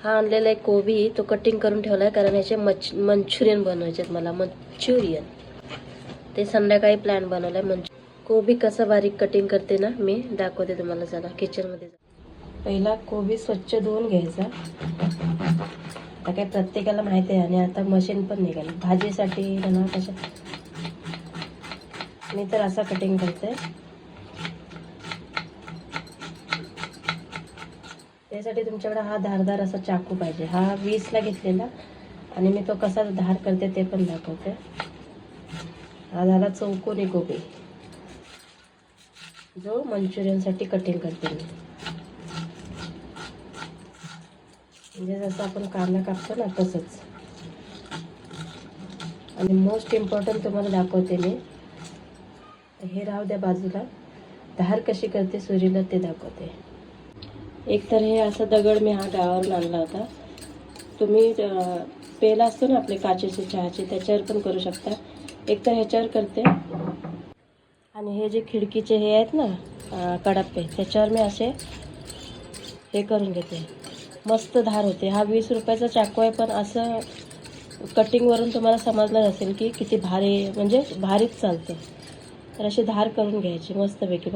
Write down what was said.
हा आणलेला आहे कोबी, तो कटिंग करून ठेवला आहे कारण याचे मंचुरियन बनवायचे आहेत मला, मंचुरियन. ते संध्याकाळी प्लॅन बनवला आहे. कोबी कसं बारीक कटिंग करते ना मी दाखवते तुम्हाला. चला किचनमध्ये. पहिला कोबी स्वच्छ धुवून घ्यायचा. आता काय प्रत्येकाला माहिती आहे आणि आता मशीन पण निघाली भाजीसाठी म्हणा कशा. मी तर असा कटिंग करते. त्यासाठी तुमच्याकडे हा धारदार असा चाकू पाहिजे. हा 20ला घेतलेला आणि मी तो कसा धार करते ते पण दाखवते. हा झाला चौकोनी कोबी जो मंचुरियनसाठी कटिंग करते मी. म्हणजे जसं आपण कांदा कापतो ना तसंच. आणि मोस्ट इम्पॉर्टंट तुम्हाला दाखवते मी. हे राहू द्या बाजूला. धार कशी करते सुरीला ते दाखवते. एक तर हे असं दगड मी हा गावावरून आणला होता. तुम्ही पेला असतो ना आपले काचेचे चहाचे त्याच्यावर पण करू शकता. एक तर ह्याच्यावर करते आणि हे जे खिडकीचे हे आहेत ना कडापे त्याच्यावर मी असे हे करून घेते. मस्त धार होते. हा 20 रुपयाचा चाकू आहे पण असं कटिंगवरून तुम्हाला समजलं असेल की किती भारी म्हणजे भारीच चालतं. तर अशी धार करून घ्यायची मस्तपैकी.